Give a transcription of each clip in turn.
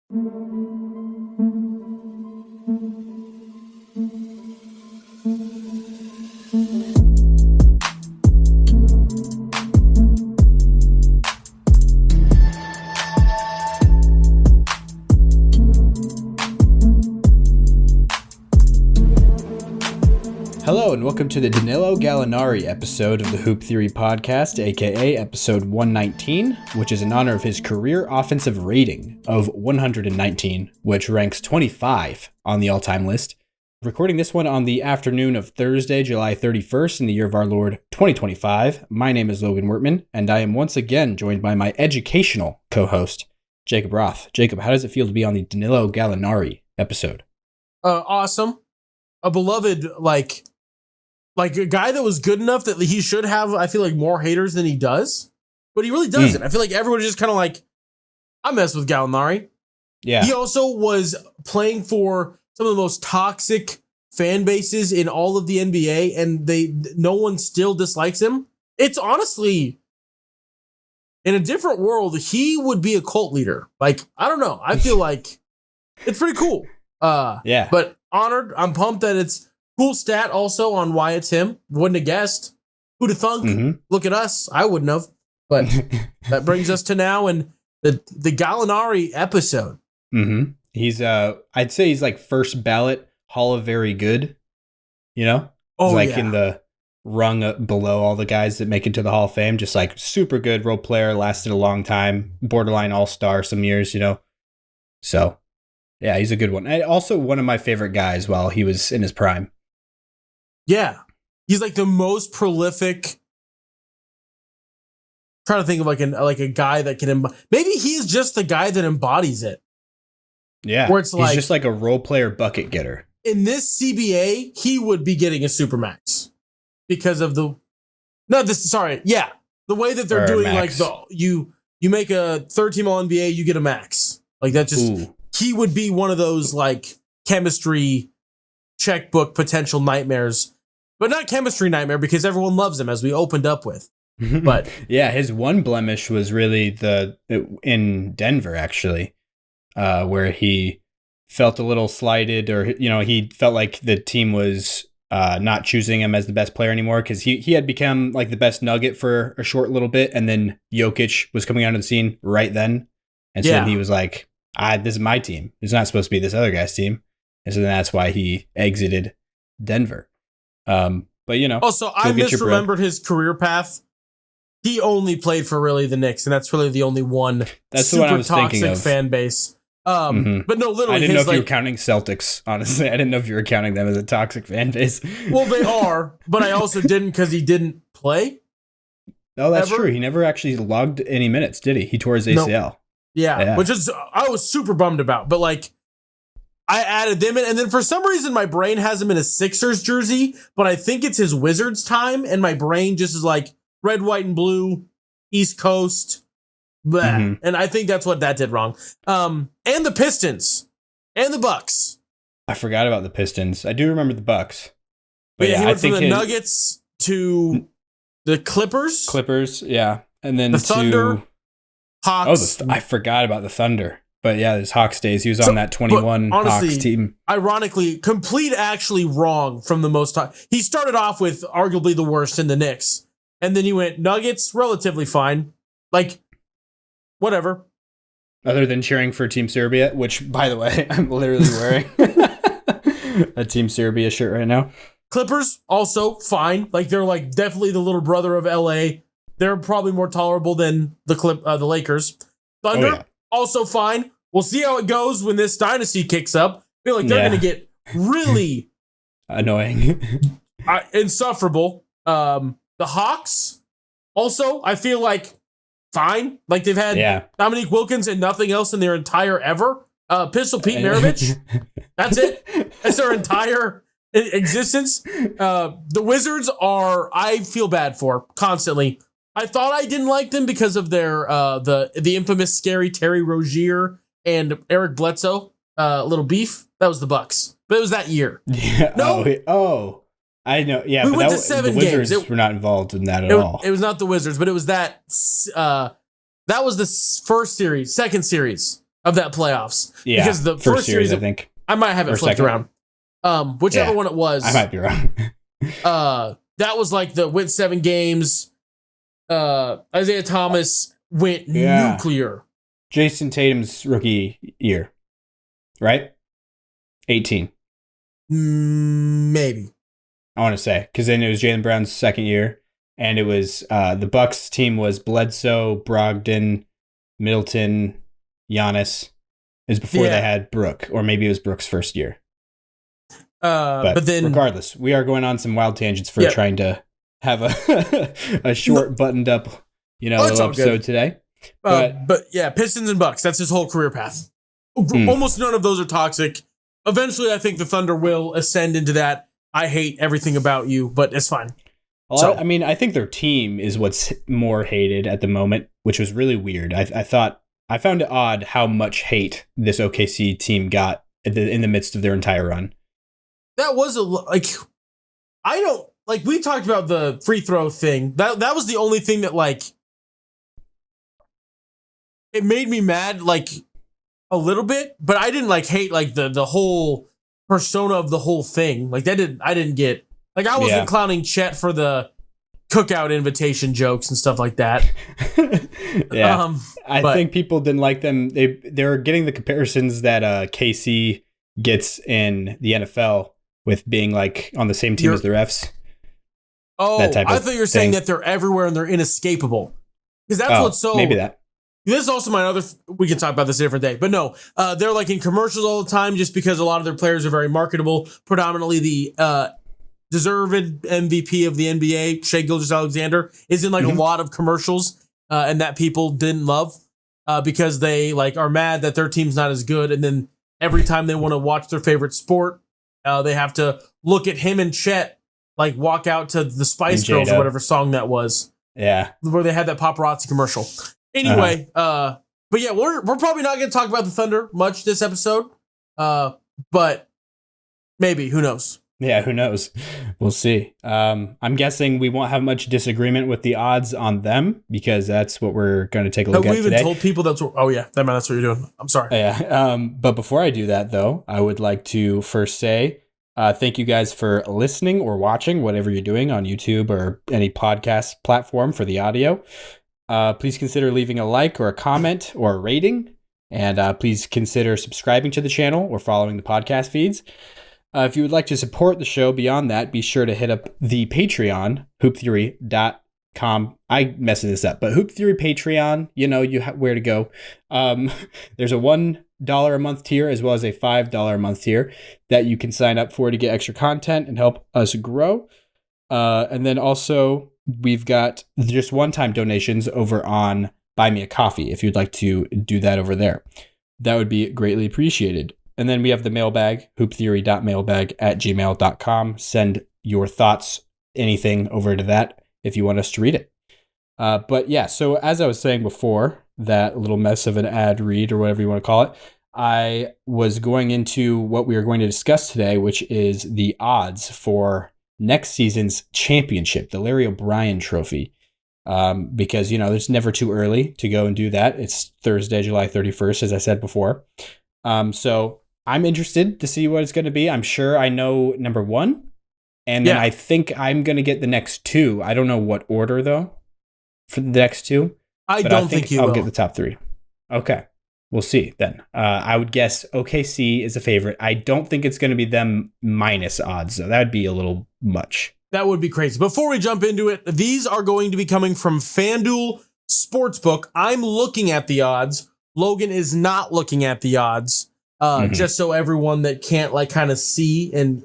Hello and welcome to the Danilo Gallinari episode of the Hoop Theory Podcast, aka episode 119, which is in honor of his career offensive rating of 119, which ranks 25 on the all-time list. Recording this one on the afternoon of Thursday, July 31st in the year of our Lord 2025. My name is Logan Wertman, and I am once again joined by my educational co-host, Jacob Roth. Jacob, how does it feel to be on the Danilo Gallinari episode? Awesome. A beloved, like a guy that was good enough that he should have, I feel like, more haters than he does, but he really doesn't. I feel like everyone is just kind of like, I mess with Gallinari. Yeah. He also was playing for some of the most toxic fan bases in all of the NBA, and no one still dislikes him. It's honestly, in a different world, he would be a cult leader. Like, I don't know. I feel like it's pretty cool. Yeah. But honored. I'm pumped that it's cool stat also on why it's him. Wouldn't have guessed. Who'd have thunk? Mm-hmm. Look at us. I wouldn't have. But that brings us to now and the Gallinari episode. Mm-hmm. He's I'd say he's like first ballot Hall of Very Good. You know? Oh, he's like yeah. in the rung up below all the guys that make it to the Hall of Fame. Just like super good role player, lasted a long time, borderline all-star some years, you know. So yeah, he's a good one. And also one of my favorite guys while he was in his prime. Yeah. He's like the most prolific. Trying to think of like a guy that can maybe he's just the guy that embodies it. Yeah. Where it's he's like just like a role player bucket getter. In this CBA, he would be getting a supermax because of the way that they're doing max. like you make a third team all NBA, you get a max. Like that just Ooh. He would be one of those like chemistry checkbook potential nightmares, but not chemistry nightmare because everyone loves him as we opened up with. But yeah, his one blemish was really in Denver actually, where he felt a little slighted, or he felt like the team was not choosing him as the best player anymore because he had become like the best Nugget for a short little bit, and then Jokic was coming onto the scene right then, and so then he was like, this is my team. It's not supposed to be this other guy's team. And so then that's why he exited Denver. But, also, I misremembered his career path. He only played for really the Knicks, and that's really the only one that's super the one I was toxic thinking of. Fan base. But no, literally. I didn't know if you were counting Celtics, honestly. I didn't know if you were counting them as a toxic fan base. Well, they are, but I also didn't because he didn't play. Oh, that's true. He never actually logged any minutes, did he? He tore his ACL. No. Yeah, which is I was super bummed about, but like I added them in, and then for some reason my brain has him in a Sixers jersey, but I think it's his Wizards time, and my brain just is like red, white, and blue, East Coast, and I think that's what that did wrong. And the Pistons and the Bucks. I forgot about the Pistons. I do remember the Bucks, but yeah, he went from the Nuggets to the Clippers. Yeah, and then the Thunder. Hawks. I forgot about the Thunder. But yeah, there's Hawks days. He was on that 21 honestly, Hawks team. Ironically, actually wrong from the most time. He started off with arguably the worst in the Knicks. And then he went Nuggets, relatively fine. Like, whatever. Other than cheering for Team Serbia, which, by the way, I'm literally wearing a Team Serbia shirt right now. Clippers, also fine. Like, they're like definitely the little brother of LA. They're probably more tolerable than the Lakers. Thunder, also fine. We'll see how it goes when this dynasty kicks up. I feel like they're going to get really annoying, insufferable. The Hawks, also, I feel like fine. Like they've had Dominique Wilkins and nothing else in their entire ever. Pistol Pete Maravich. That's it. That's their entire existence. The Wizards I feel bad for constantly. I thought I didn't like them because of their the infamous scary Terry Rozier and Eric Bledsoe little beef. That was the Bucks, but it was that year. Yeah. No. I know. Yeah, we but went to 7 the Wizards games. Were not involved in that at all. It was not the Wizards, but it was that. That was the second series. of that playoffs. Yeah, because the first series, I think I might have it flipped around. Whichever one it was, I might be wrong. That was like the win 7 games. Isaiah Thomas went nuclear. Jason Tatum's rookie year, right? 18. Maybe. I want to say, because then it was Jaylen Brown's second year, and it was the Bucks team was Bledsoe, Brogdon, Middleton, Giannis. It was before they had Brooke, or maybe it was Brooke's first year. But then, regardless, we are going on some wild tangents for trying to have a short, buttoned up, little episode today. But yeah, Pistons and Bucks. That's his whole career path. Almost none of those are toxic. Eventually, I think the Thunder will ascend into that. I hate everything about you, but it's fine. Well, I think their team is what's more hated at the moment, which was really weird. I found it odd how much hate this OKC team got in the midst of their entire run. That was we talked about the free throw thing. That was the only thing that it made me mad a little bit, but I didn't hate the whole persona of the whole thing. I didn't get I wasn't clowning Chet for the cookout invitation jokes and stuff like that. I think people didn't like them. They were getting the comparisons that KC gets in the NFL with being on the same team as the refs. Oh, I thought you were saying that they're everywhere and they're inescapable. Because that's what's so... Maybe that. This is also my other... We can talk about this a different day. But no, they're in commercials all the time just because a lot of their players are very marketable. Predominantly the deserved MVP of the NBA, Shai Gilgeous-Alexander, is in a lot of commercials and that people didn't love because they are mad that their team's not as good. And then every time they want to watch their favorite sport, they have to look at him and Chet walk out to the Spice Girls or whatever song that was. Yeah. Where they had that paparazzi commercial. Anyway, but yeah, we're probably not going to talk about the Thunder much this episode. But maybe, who knows? Yeah, who knows? We'll see. I'm guessing we won't have much disagreement with the odds on them because that's what we're going to take a look at today. We even told people that's what... Oh, yeah. That's what you're doing. I'm sorry. Yeah. But before I do that, though, I would like to first say thank you guys for listening or watching, whatever you're doing on YouTube or any podcast platform for the audio. Please consider leaving a like or a comment or a rating. And please consider subscribing to the channel or following the podcast feeds. If you would like to support the show beyond that, be sure to hit up the Patreon, hooptheory.com. I messed this up, but Hoop Theory Patreon, where to go. There's a $1 a month tier as well as a $5 a month tier that you can sign up for to get extra content and help us grow. And then also we've got just one-time donations over on Buy Me a Coffee if you'd like to do that over there. That would be greatly appreciated. And then we have the mailbag, hooptheory.mailbag@gmail.com. Send your thoughts, anything over to that if you want us to read it. But yeah, so as I was saying before, that little mess of an ad read or whatever you want to call it, I was going into what we are going to discuss today, which is the odds for next season's championship, the Larry O'Brien Trophy. Because, it's never too early to go and do that. It's Thursday, July 31st, as I said before. So I'm interested to see what it's going to be. I'm sure I know number one, and then I think I'm going to get the next two. I don't know what order, though, for the next two. I think I'll get the top three. Okay. We'll see then. I would guess OKC is a favorite. I don't think it's going to be them minus odds, though. That would be a little much. That would be crazy. Before we jump into it, these are going to be coming from FanDuel Sportsbook. I'm looking at the odds. Logan is not looking at the odds. Just so everyone that can't kind of see and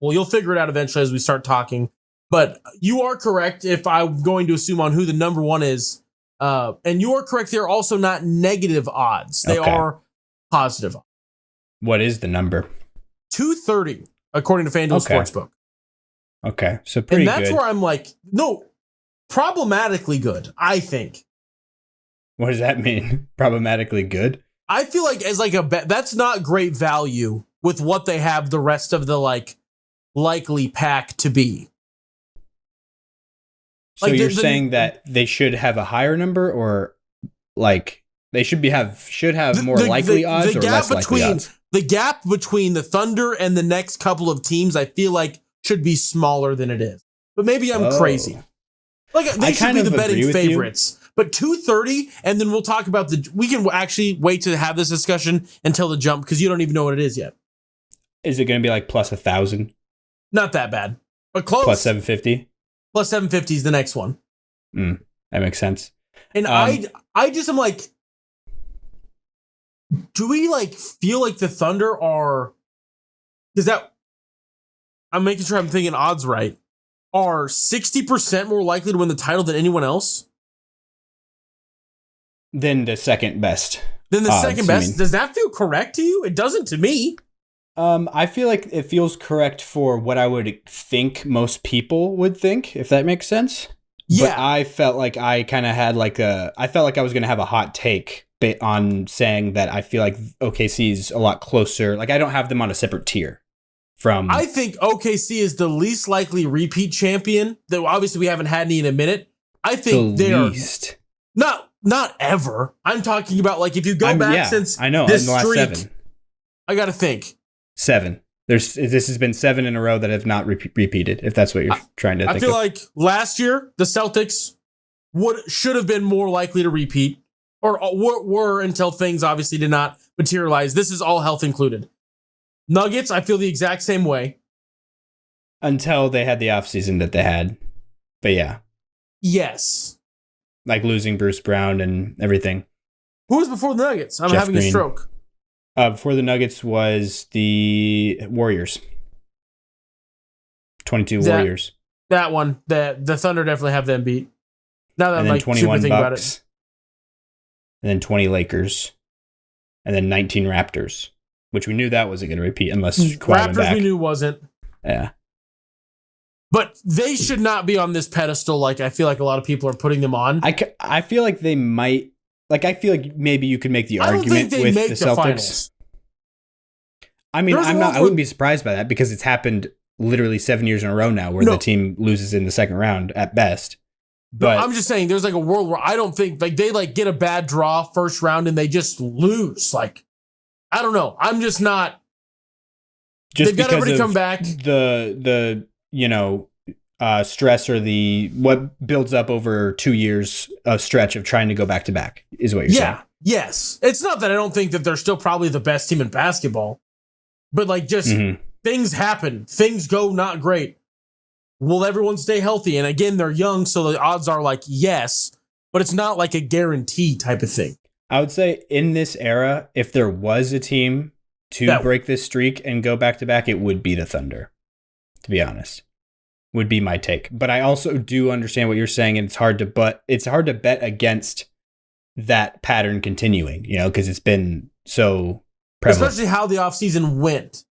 you'll figure it out eventually as we start talking. But you are correct if I'm going to assume on who the number one is. And you are correct. They're also not negative odds. They are positive. What is the number? 230, according to FanDuel Sportsbook. Okay. So pretty good. And that's where I'm no, problematically good, I think. What does that mean? Problematically good? I feel as a bet, that's not great value with what they have the rest of the likely pack to be. So you're saying that they should have a higher number or They should have more likely odds or less likely odds. The gap between the Thunder and the next couple of teams, I feel like, should be smaller than it is. But maybe I'm crazy. Like they should be the betting favorites. But 230, and then we'll talk about we can actually wait to have this discussion until the jump because you don't even know what it is yet. Is it going to be like plus 1,000? Not that bad, but close. Plus 750? Plus 750 is the next one. That makes sense. And I just am like, do we like feel like the Thunder are, because that, I'm making sure I'm thinking odds right, are 60% more likely to win the title than anyone else? Than the second best. Second best? Does that feel correct to you? It doesn't to me. I feel like it feels correct for what I would think most people would think, if that makes sense. Yeah. But I felt like I kind of had I felt like I was going to have a hot take on saying that I feel like OKC's a lot closer. Like I don't have them on a separate tier from. I think OKC is the least likely repeat champion. Though obviously we haven't had any in a minute. I think they're not ever. I'm talking about like if you go back since I know this in the last streak, 7. I got to think 7. This has been 7 in a row that have not repeated. If that's what you're trying to think. I feel like last year the Celtics should have been more likely to repeat, or were until things obviously did not materialize. This is all health included. Nuggets, I feel the exact same way. Until they had the offseason that they had. But yeah. Yes. Like losing Bruce Brown and everything. Who was before the Nuggets? I'm having a stroke. Before the Nuggets was the Warriors. 22 Warriors. That one. The Thunder definitely have them beat. Now that I'm like 21 super Bucks, about it. And then 20 Lakers. And then 19 Raptors. Which we knew that wasn't going to repeat unless Raptors back. We knew wasn't. Yeah. But they should not be on this pedestal like I feel like a lot of people are putting them on. I feel like they might. Like, I feel like maybe you could make the argument with the Celtics. Finals. I mean, I wouldn't be surprised by that because it's happened literally 7 years in a row now where the team loses in the second round at best. But I'm just saying there's like a world where I don't think like they like get a bad draw first round and they just lose. Like, I don't know. I'm just not. They've got everybody come back. The stress or what builds up over 2 years of stretch of trying to go back to back is what you're saying. Yes. It's not that I don't think that they're still probably the best team in basketball, but like just things happen. Things go not great. Will everyone stay healthy? And again, they're young, so the odds are like yes, but it's not like a guarantee type of thing. I would say in this era, if there was a team to break this streak and go back to back, it would be the Thunder, to be honest. Would be my take. But I also do understand what you're saying, and it's hard to bet against that pattern continuing, because it's been so prevalent. Especially how the offseason went.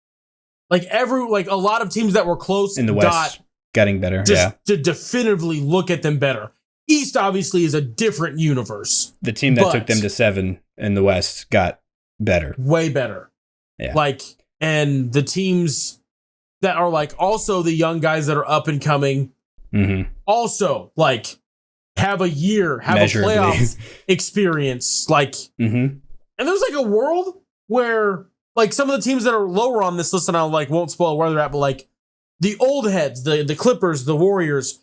Like a lot of teams that were close in the West getting better. To definitively look at them better. East obviously is a different universe. The team that took them to 7 in the West got better. Way better. Yeah. Like, and the teams that are like also the young guys that are up and coming also like have a playoff experience. Like, and there's like a world where like some of the teams that are lower on this list, and I won't spoil where they're at, but like the old heads, the Clippers, the Warriors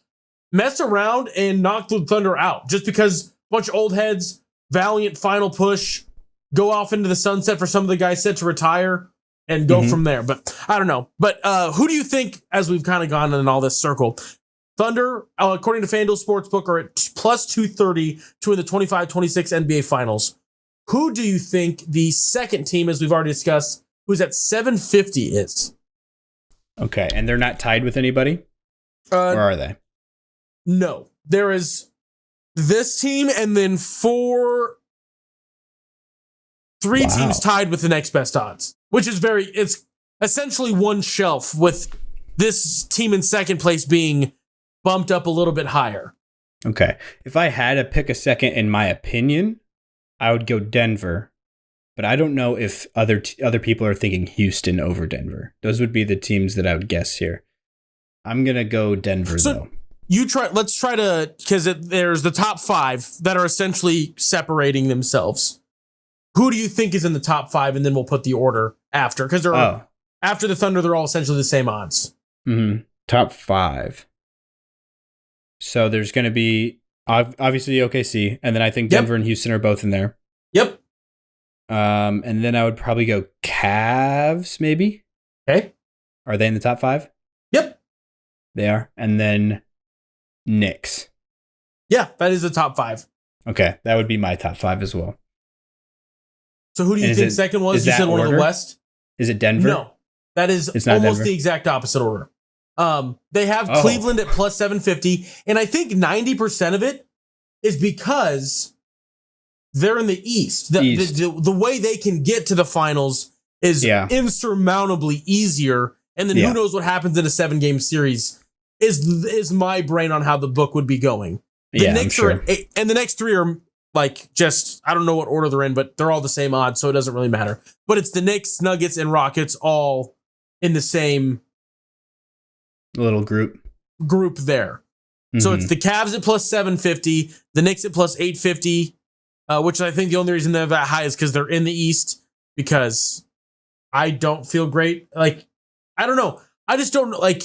mess around and knock the Thunder out just because a bunch of old heads, valiant final push, go off into the sunset for some of the guys set to retire. And go from there. But I don't know. But who do you think, as we've kind of gone in all this circle, Thunder, according to FanDuel Sportsbook, are at plus 230 to win the 25-26 NBA Finals. Who do you think the second team, as we've already discussed, who's at 750 is? Okay, and they're not tied with anybody? Or are they? No. There is this team and then three teams tied with the next best odds. Which is it's essentially one shelf with this team in second place being bumped up a little bit higher. Okay. If I had to pick a second, in my opinion, I would go Denver. But I don't know if other people are thinking Houston over Denver. Those would be the teams that I would guess here. I'm going to go Denver, though. Let's try to, because there's the top 5 that are essentially separating themselves. who do you think is in the top 5? And then we'll put the order after, because after the Thunder, they're all essentially the same odds. Mm-hmm. Top 5. So there's going to be obviously OKC, and then I think Denver and Houston are both in there. Yep. And then I would probably go Cavs, maybe. Okay. Are they in the top 5? Yep. They are. And then Knicks. Yeah, that is the top 5. Okay, that would be my top 5 as well. So who do you think second was? You said one of the West? Is it Denver? No, that is almost the exact opposite order. They have Cleveland at plus 750, and I think 90% of it is because they're in the East. The way they can get to the finals is insurmountably easier, and then who knows what happens in a 7-game series is my brain on how the book would be going. The Knicks are at 8, and the next 3 are like just, I don't know what order they're in, but they're all the same odds, so it doesn't really matter. But it's the Knicks, Nuggets, and Rockets all in the same little group there. Mm-hmm. So it's the Cavs at plus 750, the Knicks at plus 850, which I think the only reason they're that high is because they're in the East, because I don't feel great. Like, I don't know. I just don't like.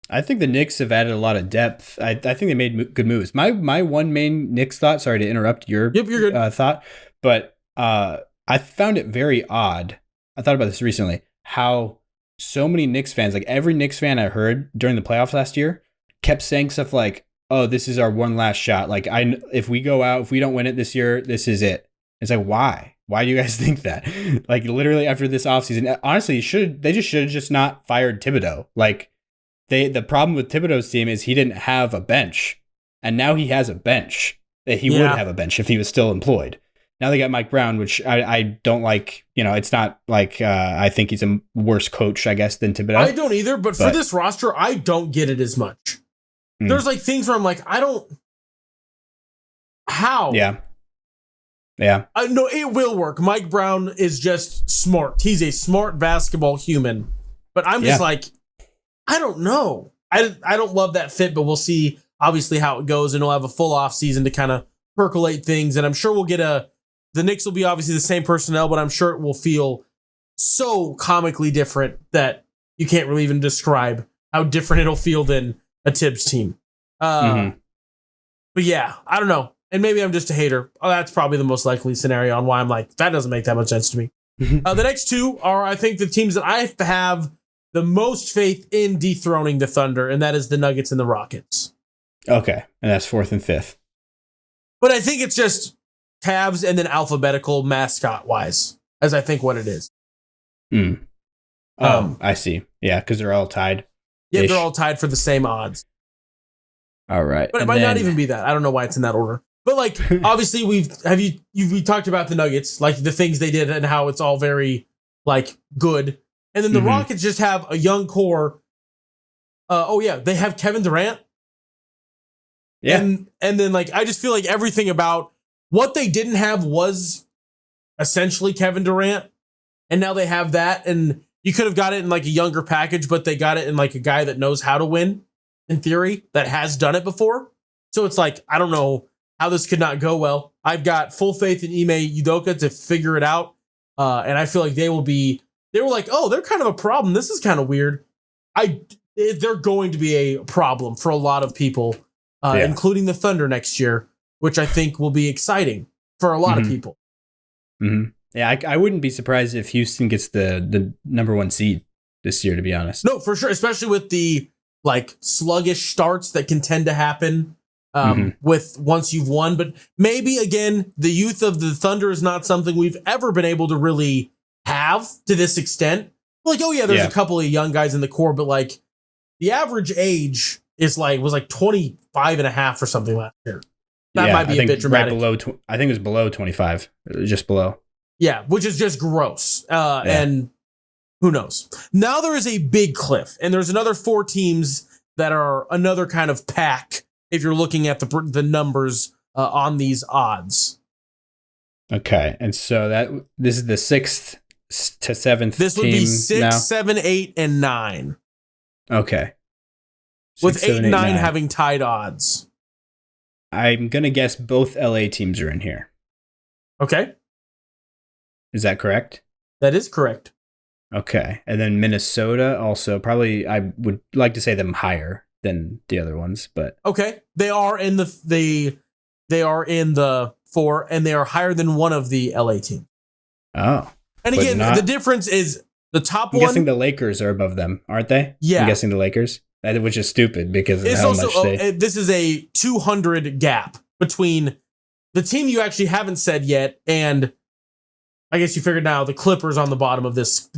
I think the Knicks have added a lot of depth. I think they made good moves. My one main Knicks thought, sorry to interrupt your you're good. Thought, but I found it very odd. I thought about this recently, how so many Knicks fans, like every Knicks fan I heard during the playoffs last year, kept saying stuff like, oh, this is our one last shot. Like, if we go out, if we don't win it this year, this is it. It's like, why? Why do you guys think that? Like, literally after this offseason, honestly, they just should have not fired Thibodeau. Like, the problem with Thibodeau's team is he didn't have a bench, and now he has a bench. That he would have a bench if he was still employed. Now they got Mike Brown, which I don't like. You know, it's not like I think he's a worse coach, I guess, than Thibodeau. I don't either, but for this roster, I don't get it as much. There's like things where I'm like, I don't. How? Yeah. No, it will work. Mike Brown is just smart. He's a smart basketball human. But I'm just like, I don't know. I don't love that fit, but we'll see obviously how it goes, and we'll have a full off season to kind of percolate things. And I'm sure we'll get the Knicks will be obviously the same personnel, but I'm sure it will feel so comically different that you can't really even describe how different it'll feel than a Tibbs team. But yeah, I don't know. And maybe I'm just a hater. Oh, that's probably the most likely scenario on why I'm like, that doesn't make that much sense to me. The next 2 are, I think, the teams that I have the most faith in dethroning the Thunder, and that is the Nuggets and the Rockets. Okay, and that's 4th and 5th. But I think it's just Cavs and then alphabetical mascot-wise, as I think what it is. I see. Yeah, because they're all tied. Yeah, they're all tied for the same odds. All right. But it might not even be that. I don't know why it's in that order. But like, obviously, we talked about the Nuggets, like the things they did and how it's all very like good. And then the Rockets just have a young core. They have Kevin Durant. Yeah. And then like, I just feel like everything about what they didn't have was essentially Kevin Durant. And now they have that. And you could have got it in like a younger package, but they got it in like a guy that knows how to win, in theory, that has done it before. So it's like, I don't know how this could not go well. I've got full faith in Ime Udoka to figure it out. And I feel like they were like, oh, they're kind of a problem. This is kind of weird. They're going to be a problem for a lot of people, including the Thunder next year, which I think will be exciting for a lot of people. Mm-hmm. Yeah, I wouldn't be surprised if Houston gets the number 1 seed this year, to be honest. No, for sure, especially with the like sluggish starts that can tend to happen with once you've won. But maybe, again, the youth of the Thunder is not something we've ever been able to really have to this extent. Like, oh yeah, there's a couple of young guys in the core, but like the average age was like 25 and a half or something last year. That might be a bit dramatic. I think it was below 25, just below. Yeah, which is just gross. And who knows? Now there is a big cliff, and there's another 4 teams that are another kind of pack if you're looking at the numbers on these odds. Okay, and so this is the 6th to 7th. This would be 6, 7, 8, and 9. Okay, with 8 and 9 having tied odds. I'm gonna guess both LA teams are in here. Okay. Is that correct? That is correct. Okay. And then Minnesota also, probably I would like to say them higher than the other ones, but okay. They are in the 4, and they are higher than one of the LA teams. Oh. And again, the difference is the top one. I'm guessing the Lakers are above them, aren't they? Yeah. I'm guessing the Lakers, which is stupid because of how much this is a 200 gap between the team you actually haven't said yet and I guess you figured now the Clippers on the bottom of this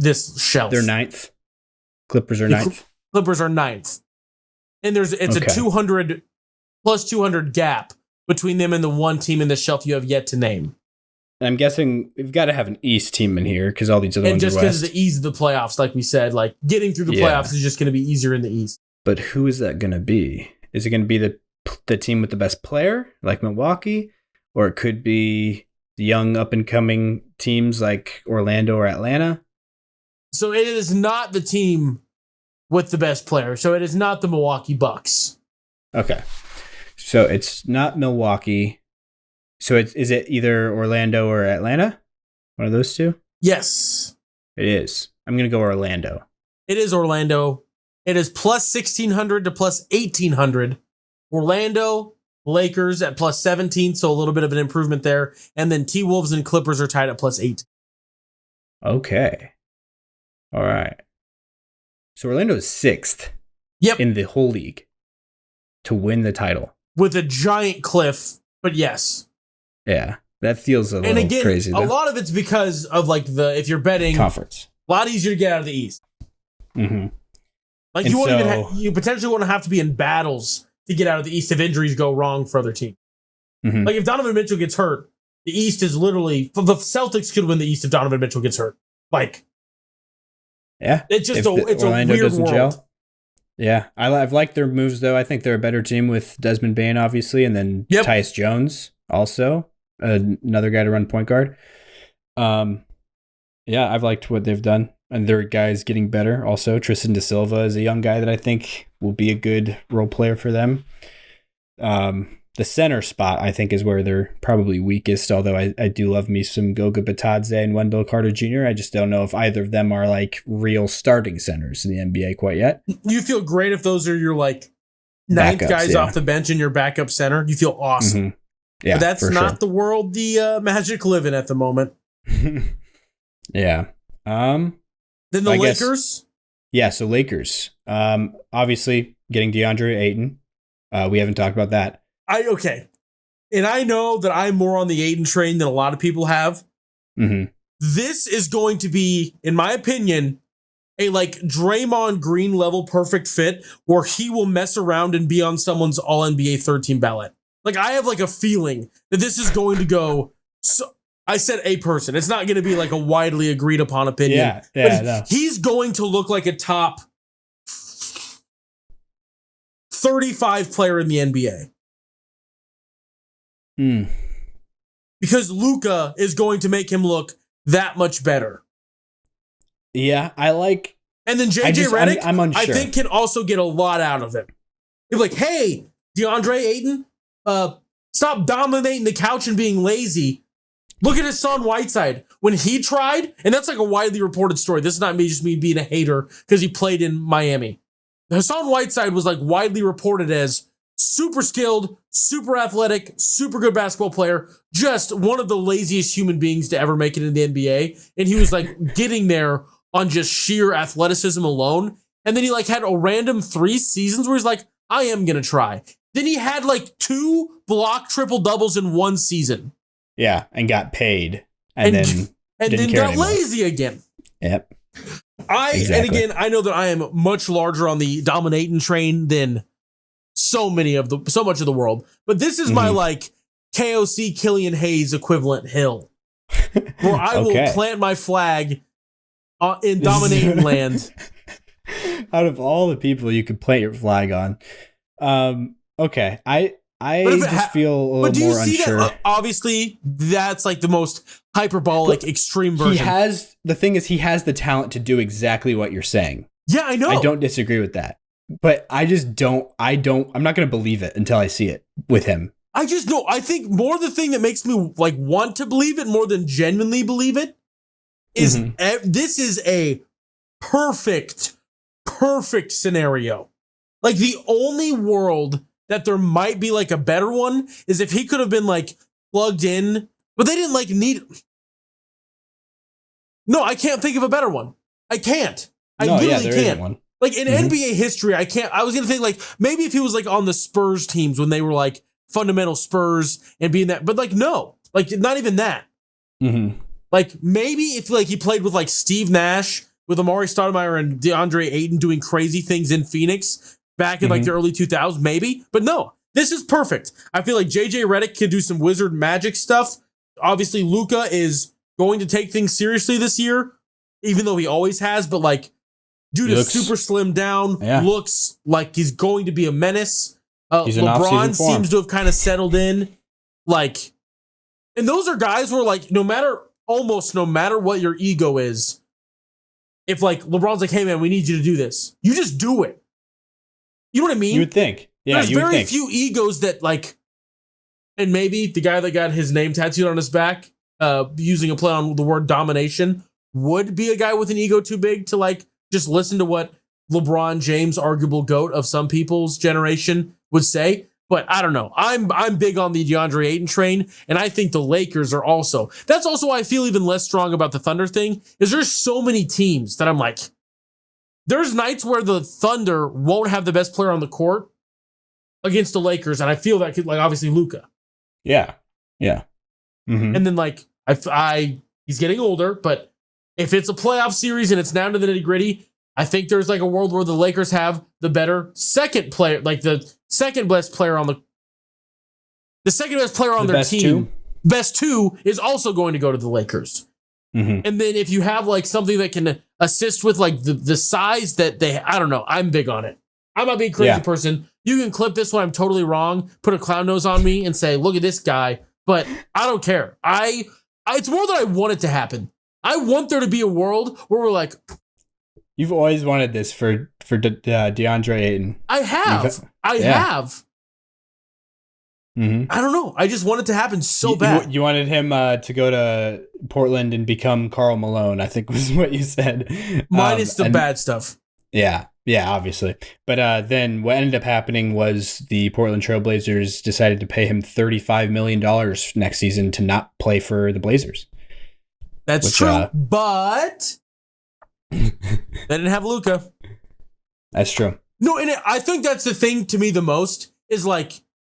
shelf. They're ninth. Clippers are ninth. Clippers are ninth. And it's a 200 plus 200 gap between them and the one team in the shelf you have yet to name. I'm guessing we've got to have an East team in here because all these other ones are West. And just because of the ease of the playoffs, like we said, like getting through the playoffs is just going to be easier in the East. But who is that going to be? Is it going to be the team with the best player, like Milwaukee? Or it could be the young up-and-coming teams like Orlando or Atlanta? So it is not the team with the best player. So it is not the Milwaukee Bucks. Okay. So it's not Milwaukee. So is it either Orlando or Atlanta? One of those two? Yes. It is. I'm going to go Orlando. It is Orlando. It is plus 1,600 to plus 1,800. Orlando, Lakers at plus 17, so a little bit of an improvement there. And then T-Wolves and Clippers are tied at plus 8. Okay. All right. So Orlando is 6th in the whole league to win the title. With a giant cliff, but yes. Yeah, that feels a little crazy. A lot of it's because of like if you're betting conference, a lot easier to get out of the East. Mm-hmm. Like you potentially won't have to be in battles to get out of the East if injuries go wrong for other teams. Mm-hmm. Like if Donovan Mitchell gets hurt, the East is literally the Celtics could win the East if Donovan Mitchell gets hurt. Like, yeah, it's just it's Orlando a weird world. Gel. Yeah, I've liked their moves though. I think they're a better team with Desmond Bane, obviously, and then Tyus Jones also, another guy to run point guard. Yeah, I've liked what they've done, and their guys getting better. Also, Tristan da Silva is a young guy that I think will be a good role player for them. The center spot, I think, is where they're probably weakest, although I do love me some Goga Bitadze and Wendell Carter Jr. I just don't know if either of them are like real starting centers in the NBA quite yet. You feel great if those are your like ninth guys off the bench and your backup center. You feel awesome. Mm-hmm. Yeah, but that's not the world the Magic live in at the moment. Yeah. Then the Lakers? So Lakers. Obviously getting DeAndre Ayton. We haven't talked about that. And I know that I'm more on the Ayton train than a lot of people have. Mm-hmm. This is going to be, in my opinion, a like Draymond Green level perfect fit where he will mess around and be on someone's all-NBA third team ballot. Like I have like a feeling that this is going to go. So I said a person. It's not going to be like a widely agreed upon opinion. But he's going to look like a top 35 player in the NBA. Because Luka is going to make him look that much better. Yeah, I like. And then JJ Redick, I'm unsure. I think, can also get a lot out of it. You're like, hey, DeAndre Ayton, stop dominating the couch and being lazy. Look at Hassan Whiteside. When he tried, and that's like a widely reported story. This is not me being a hater because he played in Miami. Hassan Whiteside was like widely reported as super skilled, super athletic, super good basketball player, just one of the laziest human beings to ever make it in the NBA. And he was like getting there on just sheer athleticism alone. And then he like had a random 3 seasons where he's like, I am going to try. Then he had like 2 block triple doubles in 1 season. Yeah, and got paid. And then got lazy again. Yep. And again, I know that I am much larger on the DominAyton train than so much of the world. But this is my like KOC Killian Hayes equivalent hill. Where I will plant my flag in DominAyton land. Out of all the people you could plant your flag on. Okay. I just feel a little more unsure. But do you see that? Obviously, that's like the most hyperbolic, extreme version. The thing is, he has the talent to do exactly what you're saying. Yeah, I know. I don't disagree with that. But I'm not going to believe it until I see it with him. I just know. I think more the thing that makes me like want to believe it more than genuinely believe it this is a perfect scenario. Like the only world that there might be like a better one is if he could have been like plugged in, but they didn't like need. No, I can't think of a better one. I can't. I literally can't. One. Like in NBA history, I can't. I was gonna think like maybe if he was like on the Spurs teams when they were like fundamental Spurs and being that, but like no, like not even that. Like maybe if like he played with like Steve Nash, with Amari Stoudemire and DeAndre Ayton doing crazy things in Phoenix back in like the early 2000s, maybe. But no, this is perfect. I feel like JJ Redick can do some wizard magic stuff. Obviously, Luka is going to take things seriously this year, even though he always has. But like, dude is super slimmed down, looks like he's going to be a menace. LeBron seems to have kind of settled in. Like, and those are guys where like, no matter what your ego is, if like LeBron's like, hey man, we need you to do this, you just do it. You know what I mean? You would think. Yeah, there's very few egos that like, and maybe the guy that got his name tattooed on his back, using a play on the word domination, would be a guy with an ego too big to like just listen to what LeBron James, arguable GOAT of some people's generation, would say. But I don't know. I'm big on the DeAndre Ayton train, and I think the Lakers are also. That's also why I feel even less strong about the Thunder thing, is there's so many teams that I'm like, there's nights where the Thunder won't have the best player on the court against the Lakers, and I feel that could, like, obviously Luka. Yeah. And then like he's getting older, but if it's a playoff series and it's down to the nitty gritty, I think there's like a world where the Lakers have the better second player, like the second best player on the second best player on their team. Best two is also going to go to the Lakers. And then if you have like something that can assist with like the size that they, I don't know. I'm big on it. I'm not being a crazy person. You can clip this when I'm totally wrong, put a clown nose on me and say, look at this guy. But I don't care. It's more that I want it to happen. I want there to be a world where we're like, you've always wanted this for DeAndre Ayton. I have. I have. I don't know. I just want it to happen so bad. You wanted him to go to Portland and become Karl Malone, I think was what you said. Minus the bad stuff. Yeah, obviously. But then what ended up happening was the Portland Trailblazers decided to pay him $35 million next season to not play for the Blazers. That's true, but they didn't have Luka. That's true. No, and I think that's the thing to me the most is like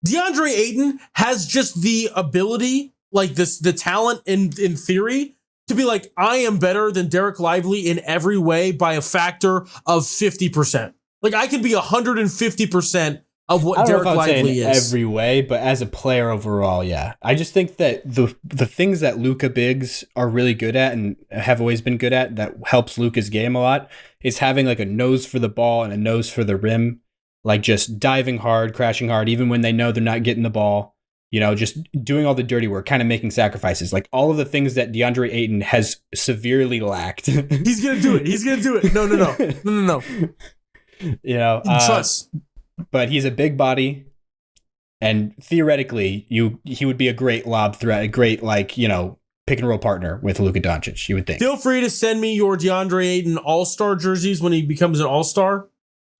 DeAndre Ayton has just the ability, like the talent in theory, to be like, I am better than Derek Lively in every way by a factor of 50%. Like I could be 150% of what Derek Lively is. Every way, but as a player overall, yeah. I just think that the things that Luka bigs are really good at and have always been good at that helps Luka's game a lot is having like a nose for the ball and a nose for the rim, like just diving hard, crashing hard, even when they know they're not getting the ball. You know, just doing all the dirty work, kind of making sacrifices, like all of the things that DeAndre Ayton has severely lacked. He's gonna do it. No. You know, trust. But he's a big body, and theoretically, he would be a great lob threat, a great pick and roll partner with Luka Doncic. You would think. Feel free to send me your DeAndre Ayton All-Star jerseys when he becomes an All-Star.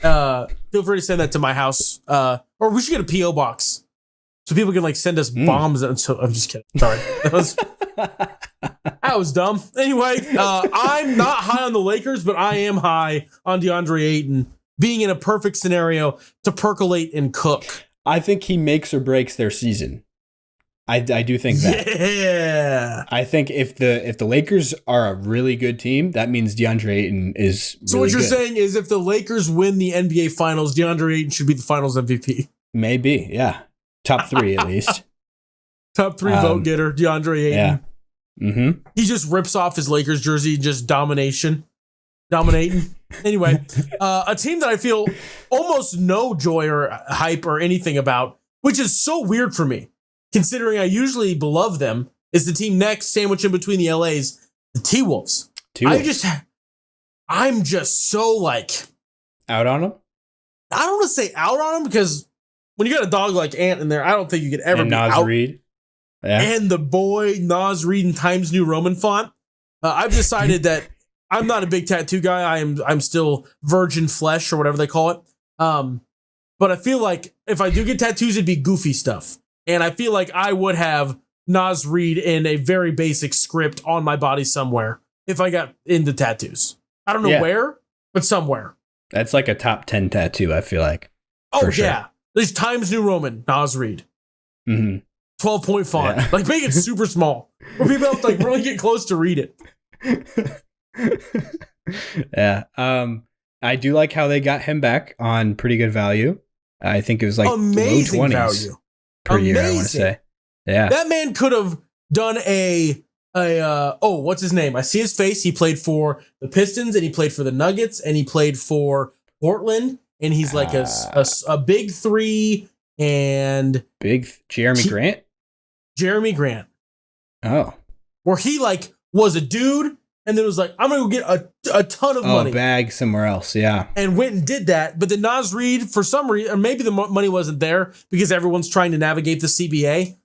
Feel free to send that to my house, or we should get a PO box so people can send us bombs. So I'm just kidding. Sorry, that was dumb. Anyway, I'm not high on the Lakers, but I am high on DeAndre Ayton being in a perfect scenario to percolate and cook. I think he makes or breaks their season. I do think that. Yeah. I think if the Lakers are a really good team, that means DeAndre Ayton is really So what you're good. saying is if the Lakers win the NBA Finals, DeAndre Ayton should be the Finals MVP. Maybe, yeah. Top 3 at least. Top 3 vote getter, DeAndre Ayton. Yeah. He just rips off his Lakers jersey, just dominating. Anyway, a team that I feel almost no joy or hype or anything about, which is so weird for me, considering I usually love them, is the team next, sandwiched in between the LAs, the T-Wolves. I'm just so out on them? I don't want to say out on them because when you got a dog like Ant in there, I don't think you could ever be out. Reid. Yeah. And the boy Nas Reid in Times New Roman font. I've decided that I'm not a big tattoo guy. I'm still virgin flesh or whatever they call it. But I feel like if I do get tattoos, it'd be goofy stuff. And I feel like I would have Nas Reid in a very basic script on my body somewhere if I got into tattoos. I don't know where, but somewhere. That's like a top 10 tattoo, I feel like. Oh, sure. Yeah. There's Times New Roman, Nas Reid. 12-point font. Yeah. Like, make it super small. Where people have to like really get close to read it. Yeah. I do like how they got him back on pretty good value. I think it was like amazing low 20s value per year, I want to say. Yeah. That man could have done what's his name? I see his face. He played for the Pistons and he played for the Nuggets and he played for Portland. And he's like a big three and big Jeremy Grant. Jeremy Grant. Oh, where he like was a dude and then was like, I'm gonna go get a ton of money, bag somewhere else, yeah, and went and did that. But then Nas Reid, for some reason, or maybe the money wasn't there because everyone's trying to navigate the CBA.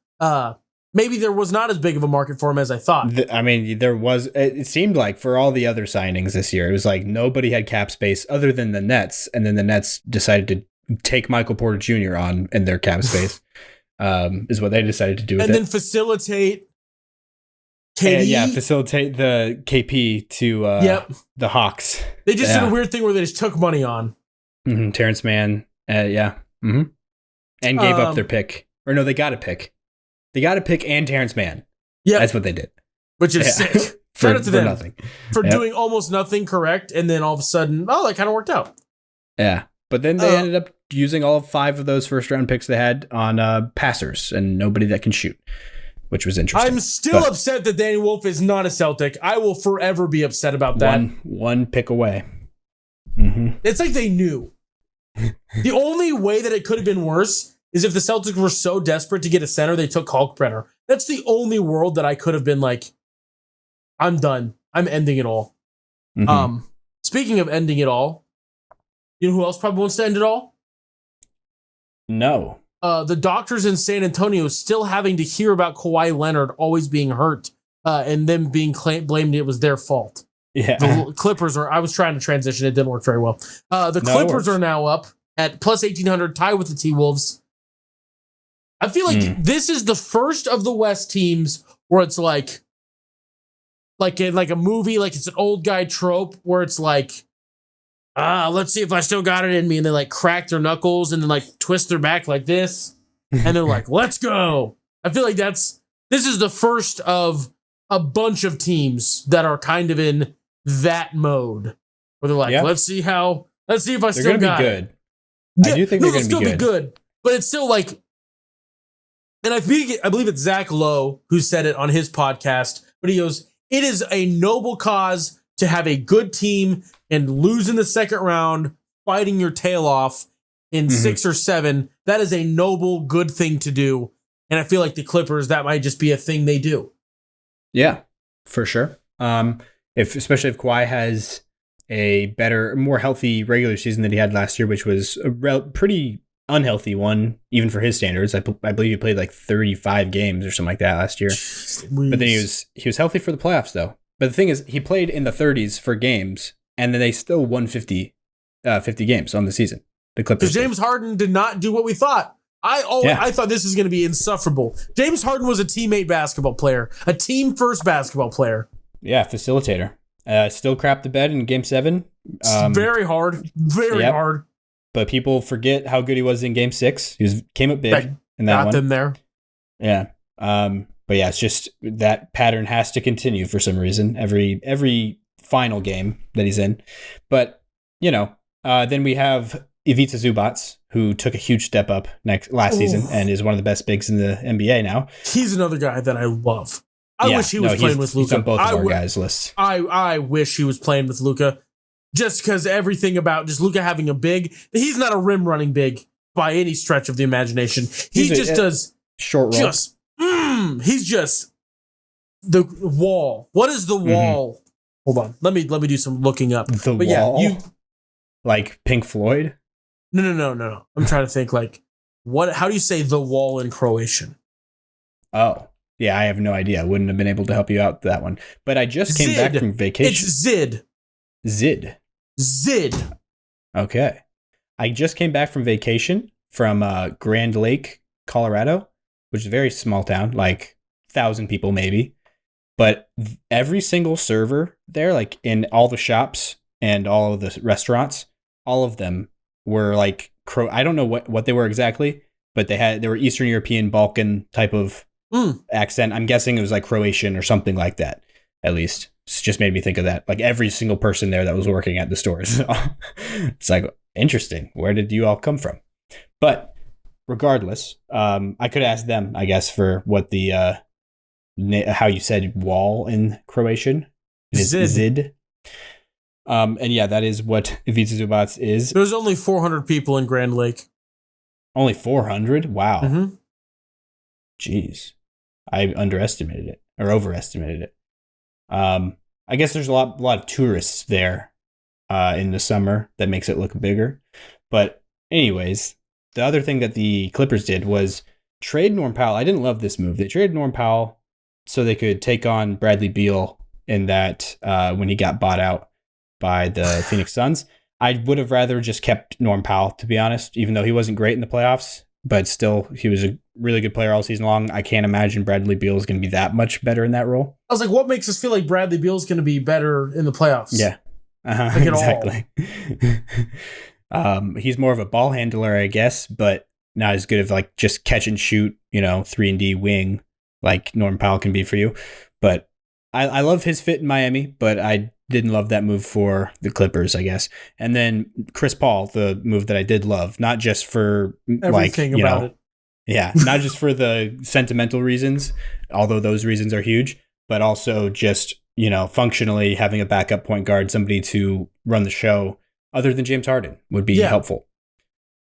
Maybe there was not as big of a market for him as I thought. I mean, there was. It seemed like for all the other signings this year, it was like nobody had cap space other than the Nets, and then the Nets decided to take Michael Porter Jr. on in their cap space. Is what they decided to do with and then facilitate KD. Facilitate the KP to the Hawks. They just did a weird thing where they just took money on. Terrence Mann, and gave up their pick. Or no, they got a pick. They got a pick and Terrence Mann. Yeah, that's what they did. Which is sick. Shout out to them nothing. For doing almost nothing correct, and then all of a sudden, that kind of worked out. Yeah, but then they ended up using all 5 of those first round picks they had on passers and nobody that can shoot, which was interesting. I'm still upset that Danny Wolf is not a Celtic. I will forever be upset about that. One pick away. It's like they knew. The only way that it could have been worse is if the Celtics were so desperate to get a center, they took Kalkbrenner. That's the only world that I could have been like, I'm done. I'm ending it all. Speaking of ending it all, you know who else probably wants to end it all? No. The doctors in San Antonio still having to hear about Kawhi Leonard always being hurt and them being blamed it was their fault. Yeah. The Clippers I was trying to transition. It didn't work very well. The Clippers are now up at plus 1,800, tied with the T-Wolves. I feel like this is the first of the West teams where it's like in like a movie, like it's an old guy trope where it's like, let's see if I still got it in me. And they like crack their knuckles and then like twist their back like this. And they're like, let's go. I feel like this is the first of a bunch of teams that are kind of in that mode where they're like, let's see if I still got it. They're going to be good. I do think they're going to be good. But it's still like, and I believe it's Zach Lowe who said it on his podcast, but he goes, it is a noble cause to have a good team and lose in the second round, fighting your tail off in 6 or 7. That is a noble, good thing to do. And I feel like the Clippers, that might just be a thing they do. Yeah, for sure. Especially if Kawhi has a better, more healthy regular season than he had last year, which was a pretty unhealthy one, even for his standards. I believe he played like 35 games or something like that last year. But then he was healthy for the playoffs, though. But the thing is, he played in the 30s for games, and then they still won 50 games on the season. The Clippers. Because James Harden did not do what we thought. I thought this was going to be insufferable. James Harden was a teammate basketball player, a team first basketball player. Yeah, facilitator. Still crapped the bed in Game 7. Very hard. Very hard. But people forget how good he was in Game 6. He came up big in that one. Got them there. Yeah. But yeah, it's just that pattern has to continue for some reason every final game that he's in. But, then we have Ivica Zubac, who took a huge step up last season and is one of the best bigs in the NBA now. He's another guy that I love. I wish he was playing with Luka. He's on both of our guys' lists. I wish he was playing with Luka. Just because everything about just Luka having a big, he's not a rim running big by any stretch of the imagination. He just does short roll. He's just the wall. What is the wall? Hold on. Let me do some looking up. The wall? Yeah, like Pink Floyd? No. I'm trying to think like how do you say the wall in Croatian? Oh. Yeah, I have no idea. I wouldn't have been able to help you out with that one. But I just came back from vacation. It's Zid. Zid. Okay. I just came back from vacation from Grand Lake, Colorado, which is a very small town, like 1,000 people maybe. But every single server there, like in all the shops and all of the restaurants, all of them were like I don't know what they were exactly, but they were Eastern European, Balkan type of accent. I'm guessing it was like Croatian or something like that. At least it just made me think of that. Like every single person there that was working at the stores. It's like interesting. Where did you all come from? But regardless, I could ask them, I guess, for what the how you said wall in Croatian. It is Zid. And yeah, that is what Ivica Zubac is. There's only 400 people in Grand Lake. Only 400? Wow. Mm-hmm. Jeez. I underestimated it or overestimated it. I guess there's a lot of tourists there in the summer that makes it look bigger. But anyways, the other thing that the Clippers did was trade Norm Powell. I didn't love this move. They traded Norm Powell so they could take on Bradley Beal in that when he got bought out by the Phoenix Suns. I would have rather just kept Norm Powell, to be honest, even though he wasn't great in the playoffs, but still he was a really good player all season long. I can't imagine Bradley Beal is going to be that much better in that role. I was like, what makes us feel like Bradley Beal is going to be better in the playoffs? Yeah, exactly. He's more of a ball handler, I guess, but not as good of like just catch and shoot, 3-and-D wing like Norm Powell can be for you. But I love his fit in Miami, but I didn't love that move for the Clippers, I guess. And then Chris Paul, the move that I did love, not just for everything about it. Yeah, not just for the sentimental reasons, although those reasons are huge, but also just, functionally having a backup point guard, somebody to run the show other than James Harden would be helpful.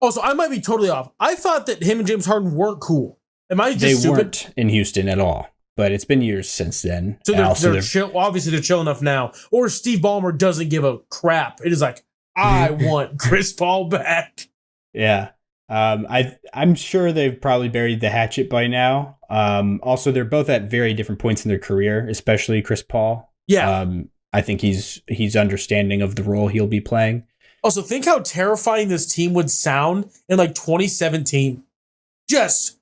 Also, I might be totally off. I thought that him and James Harden weren't cool. Am I just stupid? Weren't in Houston at all, but it's been years since then. So they're chill. Obviously, they're chill enough now. Or Steve Ballmer doesn't give a crap. It is like, I want Chris Paul back. Yeah. I'm sure they've probably buried the hatchet by now. Also, they're both at very different points in their career, especially Chris Paul. Yeah. I think he's understanding of the role he'll be playing. Also, think how terrifying this team would sound in like 2017. Just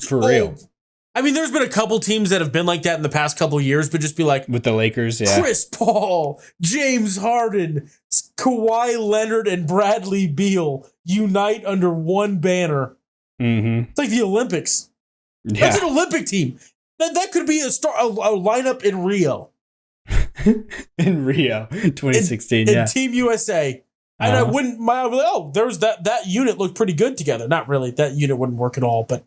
for real. I mean, there's been a couple teams that have been like that in the past couple of years, but just be like with the Lakers, yeah. Chris Paul, James Harden, Kawhi Leonard, and Bradley Beal unite under one banner. Mm-hmm. It's like the Olympics. Yeah. That's an Olympic team. That could be a lineup in Rio. In Rio, 2016, in Team USA. And I wouldn't mind. There's that unit looked pretty good together. Not really. That unit wouldn't work at all, but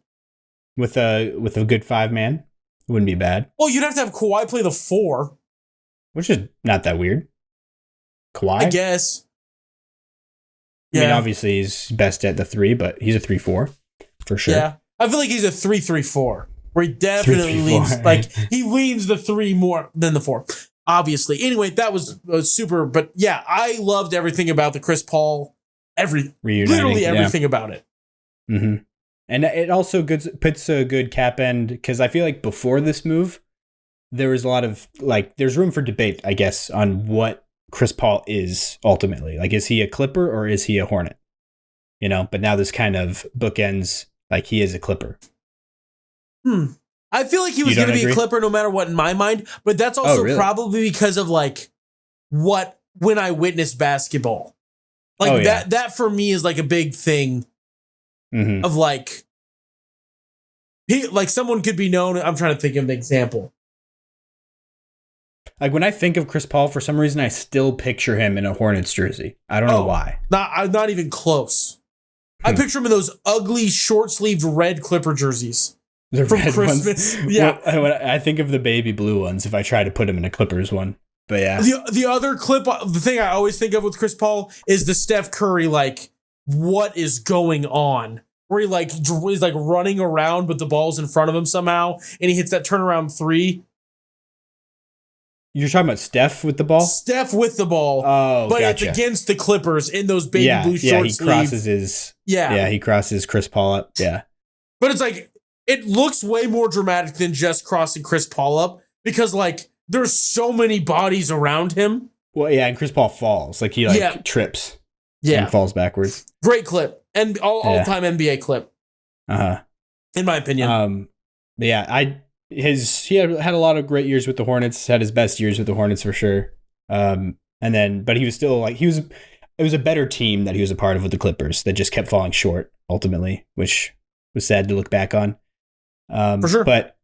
with a good 5-man, wouldn't be bad. Well, you'd have to have Kawhi play the 4, which is not that weird. Kawhi, I guess. I mean, obviously he's best at the 3, but he's a 3-4 for sure. Yeah, I feel like he's a 3-3-4, where he definitely leans like he leans the 3 more than the 4. Obviously. Anyway, that was super. But yeah, I loved everything about the Chris Paul. Literally everything about it. Mm-hmm. And it also puts a good cap end because I feel like before this move, there was a lot of there's room for debate, I guess, on what Chris Paul is ultimately. Like, is he a Clipper or is he a Hornet? But now this kind of bookends like he is a Clipper. I feel like he was going to be a Clipper no matter what in my mind, but that's also probably because of when I witnessed basketball. That for me is like a big thing. Mm-hmm. Of someone could be known. I'm trying to think of an example. Like when I think of Chris Paul, for some reason, I still picture him in a Hornets jersey. I don't know why. Not even close. I picture him in those ugly short-sleeved red Clipper jerseys. The from red Christmas. Ones. Yeah. I think of the baby blue ones if I try to put him in a Clippers one. But yeah. The other the thing I always think of with Chris Paul is the Steph Curry, what is going on? Where he's running around, but the ball's in front of him somehow, and he hits that turnaround 3. You're talking about Steph with the ball? Steph with the ball. Oh, but gotcha. It's against the Clippers in those baby blue short sleeves. He crosses Chris Paul up. Yeah. But it's it looks way more dramatic than just crossing Chris Paul up because, like, there's so many bodies around him. Well, yeah, and Chris Paul falls. Like, he, trips and falls backwards. Great clip. And all-time NBA clip. Uh-huh. In my opinion. Yeah, he had a lot of great years with the Hornets, had his best years with the Hornets for sure. But he was still, like, it was a better team that he was a part of with the Clippers that just kept falling short ultimately, which was sad to look back on. For sure. But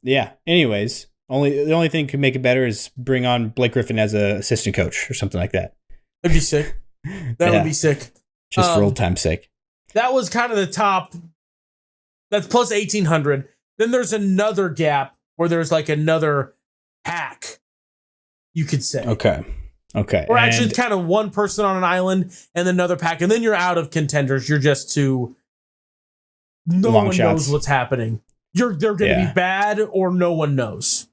yeah, anyways, the only thing could make it better is bring on Blake Griffin as an assistant coach or something like that. That'd be sick. That would be sick. Just for old time's sake. That was kind of the top. That's plus 1,800. Then there's another gap where there's like another hack, you could say. Okay. Or actually, it's kind of one person on an island and another pack, and then you're out of contenders. You're just to no one knows what's happening. They're going to be bad, or no one knows.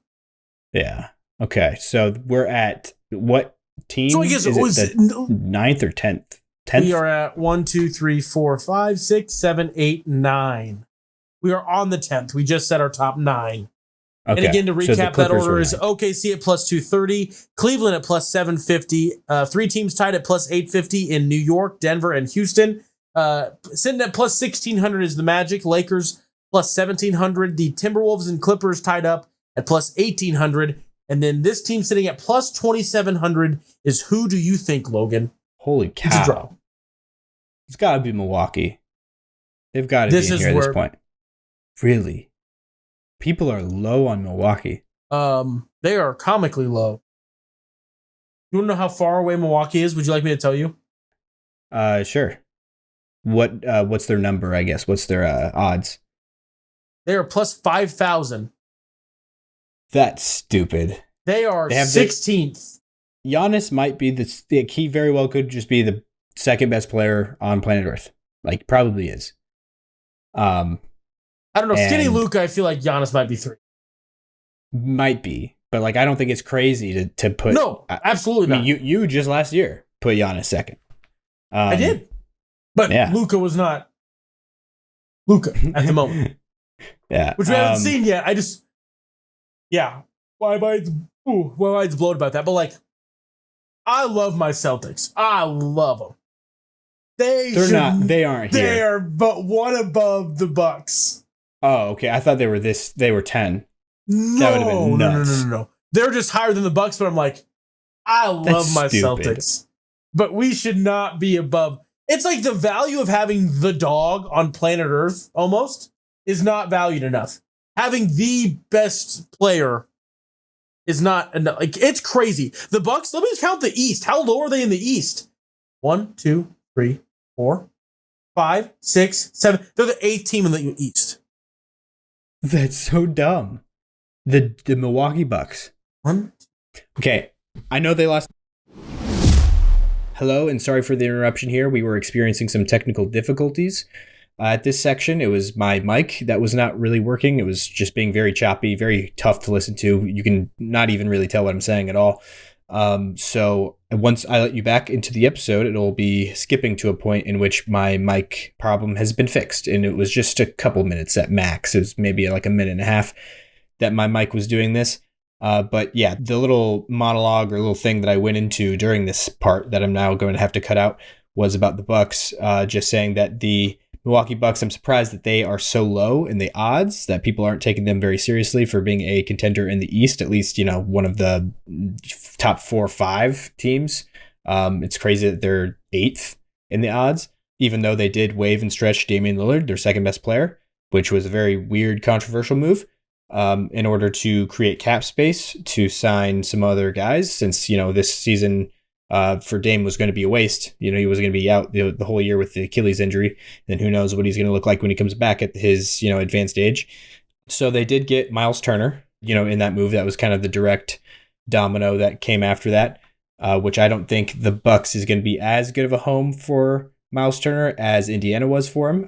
Yeah. Okay. So we're at what team? So I guess it was the 9th or 10th. 10th? We are at 1, 2, 3, 4, 5, 6, 7, 8, 9. We are on the 10th. We just set our top 9. Okay. And again, to recap, that order is OKC at plus 230, Cleveland at plus 750, 3 teams tied at plus 850 in New York, Denver, and Houston. Sitting at plus 1,600 is the Magic, Lakers plus 1,700, the Timberwolves and Clippers tied up at plus 1,800. And then this team sitting at plus 2,700 is who do you think, Logan? Holy cow. It's got to be Milwaukee. They've got to be in here at this point. Really? People are low on Milwaukee. They are comically low. You want to know how far away Milwaukee is? Would you like me to tell you? Sure. What's their number, I guess? What's their odds? They are plus 5,000. That's stupid. They are 16th. Giannis might be he very well could just be the second best player on planet Earth. Like, probably is. I don't know. Skinny Luke, I feel like Giannis might be 3. Might be. But, like, I don't think it's crazy to put... No, absolutely not. You just last year put Giannis second. I did. But Luka was not Luka at the moment. Yeah. Which we haven't seen yet. Why mine's blown about that. But, like, I love my Celtics. I love them. They aren't here. They are but one above the Bucks. Oh, okay. I thought they were 10. No, that would have been nuts. No. They're just higher than the Bucks, but I'm like, I love my Celtics. But we should not be above. It's like the value of having the dog on planet Earth almost is not valued enough. Having the best player is not enough. Like, it's crazy. The Bucks, let me count the East. How low are they in the East? 1, 2, 3, 4, 5, 6, 7. They're the 8th team in the East. That's so dumb. The Milwaukee Bucks. Okay, I know they lost. Hello, and sorry for the interruption here. We were experiencing some technical difficulties. At this section, it was my mic that was not really working. It was just being very choppy, very tough to listen to. You can not even really tell what I'm saying at all. So once I let you back into the episode, it'll be skipping to a point in which my mic problem has been fixed. And it was just a couple minutes at max. It was maybe like a minute and a half that my mic was doing this. But yeah, the little monologue or little thing that I went into during this part that I'm now going to have to cut out was about the Bucks, just saying that the Milwaukee Bucks, I'm surprised that they are so low in the odds, that people aren't taking them very seriously for being a contender in the East, at least, one of the top 4 or 5 teams. It's crazy that they're 8th in the odds, even though they did waive and stretch Damian Lillard, their second best player, which was a very weird, controversial move, in order to create cap space to sign some other guys, since, this season for Dame was going to be a waste. He was going to be out the whole year with the Achilles injury. And who knows what he's going to look like when he comes back at his, advanced age. So they did get Miles Turner, in that move. That was kind of the direct domino that came after that, which I don't think the Bucks is going to be as good of a home for Miles Turner as Indiana was for him.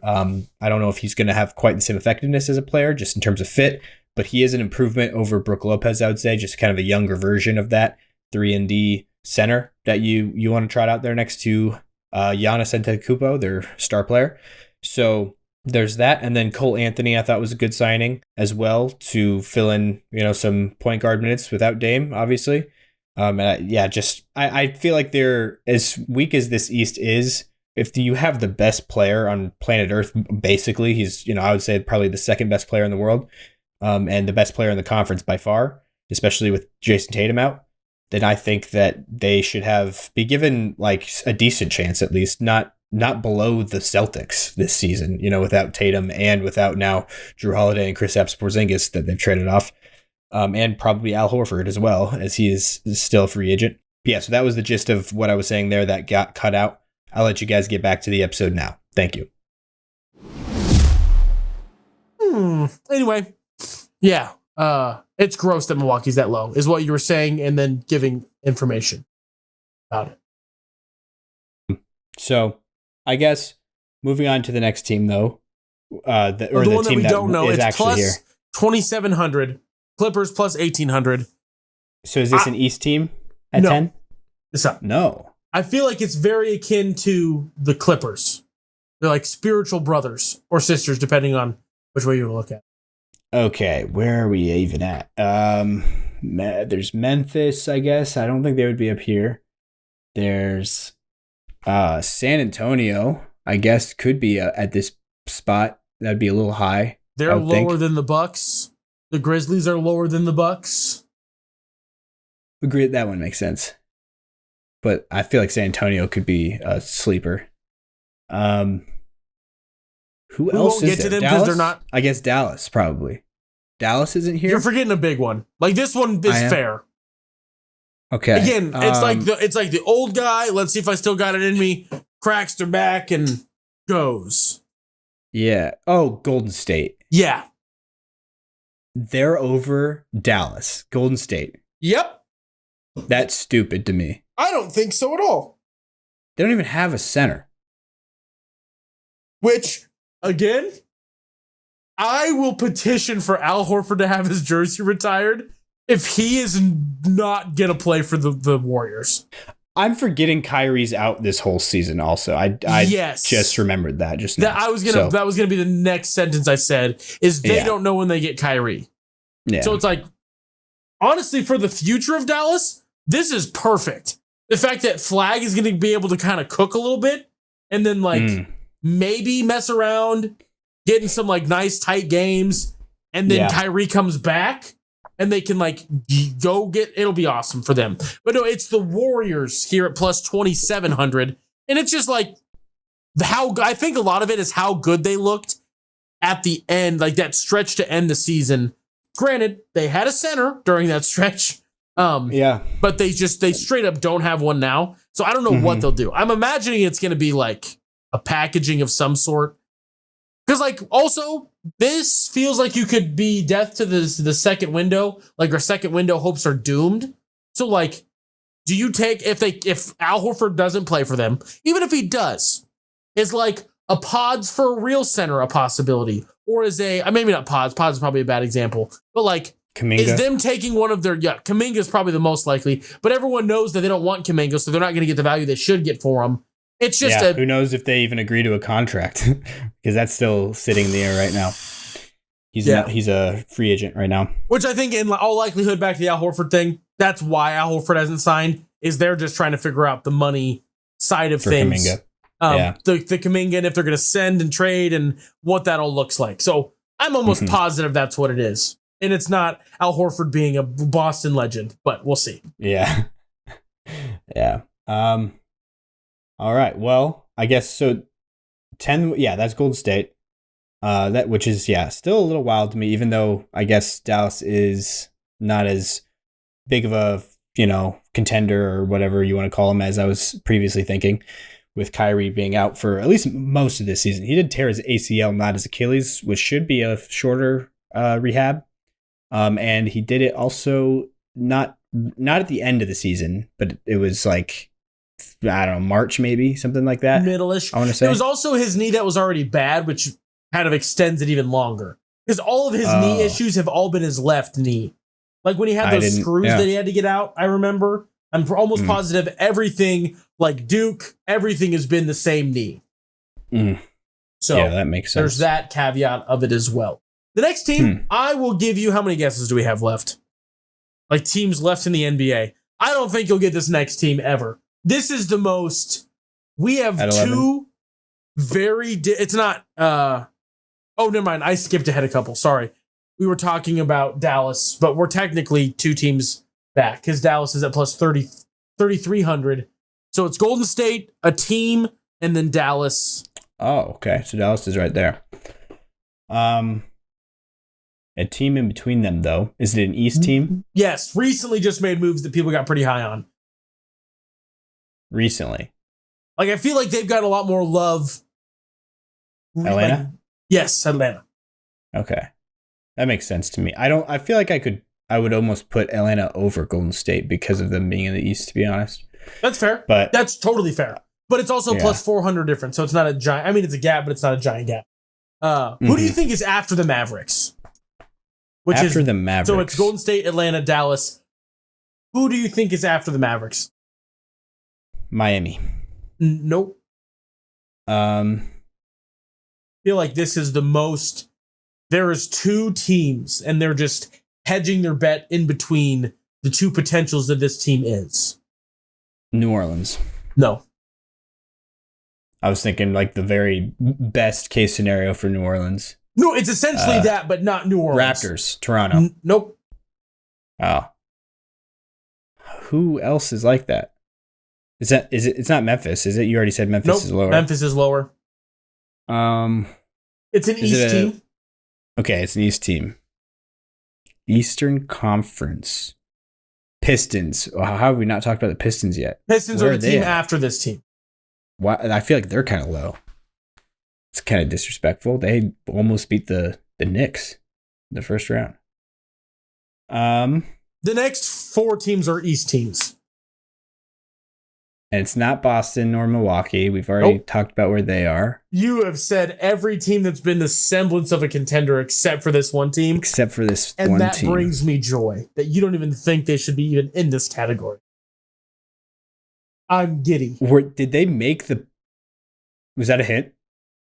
I don't know if he's going to have quite the same effectiveness as a player, just in terms of fit, but he is an improvement over Brook Lopez, I would say, just kind of a younger version of that 3-and-D center that you want to trot out there next to Giannis Antetokounmpo, their star player. So there's that. And then Cole Anthony, I thought was a good signing as well to fill in, some point guard minutes without Dame, obviously. I feel like they're as weak as this East is. If you have the best player on planet Earth, basically, he's, I would say probably the second best player in the world, and the best player in the conference by far, especially with Jason Tatum out, then I think that they should be given like a decent chance, at least, not below the Celtics this season, without Tatum and without now Drew Holiday and Kristaps Porzingis that they've traded off. And probably Al Horford as well, as he is still a free agent. But yeah, so that was the gist of what I was saying there that got cut out. I'll let you guys get back to the episode now. Thank you. Anyway, yeah, it's gross that Milwaukee's that low, is what you were saying, and then giving information about it. So, I guess moving on to the next team, though, the one that we don't know, it's plus here. 2,700. Clippers plus 1,800. So is this an East team at 10? It's not. No. I feel like it's very akin to the Clippers. They're like spiritual brothers or sisters, depending on which way you look at. Okay, where are we even at? There's Memphis, I guess. I don't think they would be up here. There's San Antonio, I guess, could be at this spot. That'd be a little high. They're lower than the Bucks. The Grizzlies are lower than the Bucks. Agree, that one makes sense. But I feel like San Antonio could be a sleeper. Who else is there? Dallas? They're not. I guess Dallas, probably. Dallas isn't here? You're forgetting a big one. Like, this one is fair. Okay. Again, it's like the old guy, let's see if I still got it in me, cracks their back and goes. Yeah. Oh, Golden State. Yeah. They're over Dallas. Golden State. Yep. That's stupid to me. I don't think so at all. They don't even have a center. Which, again, I will petition for Al Horford to have his jersey retired if he is not going to play for the Warriors. I'm forgetting Kyrie's out this whole season also. I just remembered that just now. That was gonna be the next sentence I said, is they don't know when they get Kyrie. Yeah. So it's like, honestly, for the future of Dallas, this is perfect. The fact that Flag is gonna be able to kind of cook a little bit and then maybe mess around, getting some like nice tight games, and then Kyrie comes back. And they can it'll be awesome for them. But no, it's the Warriors here at plus 2,700. And it's just like I think a lot of it is how good they looked at the end, like that stretch to end the season. Granted, they had a center during that stretch. But they straight up don't have one now. So I don't know what they'll do. I'm imagining it's going to be like a packaging of some sort. Because also, this feels like you could be death to the second window. Like, our second window hopes are doomed. So, do you take, if Al Horford doesn't play for them, even if he does, is a Pods for a real center a possibility? Or is maybe not Pods. Pods is probably a bad example. But Kuminga. Is them taking one of their, Kuminga is probably the most likely. But everyone knows that they don't want Kuminga, so they're not going to get the value they should get for him. It's just who knows if they even agree to a contract, because that's still sitting in the air right now. He's a free agent right now. Which I think in all likelihood, back to the Al Horford thing, that's why Al Horford hasn't signed, is they're just trying to figure out the money side of things. Kuminga. The Kuminga, and if they're going to send and trade and what that all looks like. So I'm almost positive that's what it is. And it's not Al Horford being a Boston legend, but we'll see. Yeah. Yeah. All right. Well, I guess so. 10. Yeah, that's Golden State. Which is still a little wild to me, even though I guess Dallas is not as big of a contender or whatever you want to call them as I was previously thinking, with Kyrie being out for at least most of this season. He did tear his ACL, not his Achilles, which should be a shorter rehab. And he did it also not at the end of the season, but it was I don't know, March maybe, something like that. Middle-ish. I want to say. It was also his knee that was already bad, which kind of extends it even longer. Because all of his knee issues have all been his left knee. Like when he had those screws that he had to get out, I remember. I'm almost positive everything, like Duke, everything has been the same knee. So yeah, that makes sense. There's that caveat of it as well. The next team, I will give you, how many guesses do we have left? Like teams left in the NBA. I don't think you'll get this next team ever. This is the most. We have two very. It's not. Oh, never mind. I skipped ahead a couple. Sorry. We were talking about Dallas, but we're technically two teams back because Dallas is at plus 3,300. So it's Golden State, a team, and then Dallas. Oh, okay. So Dallas is right there. A team in between them, though. Is it an East team? Yes. Recently just made moves that people got pretty high on. Recently. Like, I feel like they've got a lot more love. Atlanta? Like, yes, Atlanta. Okay. That makes sense to me. I feel like I would almost put Atlanta over Golden State because of them being in the East, to be honest. That's fair. But that's totally fair. But it's also plus 400 difference, so it's not a giant. I mean, it's a gap, but it's not a giant gap. Who do you think is after the Mavericks? The Mavericks. So it's Golden State, Atlanta, Dallas. Who do you think is after the Mavericks? Miami. Nope. I feel like this is the most. There is two teams, and they're just hedging their bet in between the two potentials that this team is. New Orleans. No. I was thinking like the very best case scenario for New Orleans. No, it's essentially that, but not New Orleans. Raptors, Toronto. Nope. Oh. Who else is like that? Is it? It's not Memphis, is it? You already said Memphis is lower. Memphis is lower. It's an East team. Okay, it's an East team. Eastern Conference. Pistons. How have we not talked about the Pistons yet? Pistons are the team after this team. Why? I feel like they're kind of low. It's kind of disrespectful. They almost beat the Knicks in the first round. The next four teams are East teams. And it's not Boston nor Milwaukee. We've already talked about where they are. You have said every team that's been the semblance of a contender except for this one team. Except for this one team. And that brings me joy that you don't even think they should be even in this category. I'm giddy. Did they make the... Was that a hint?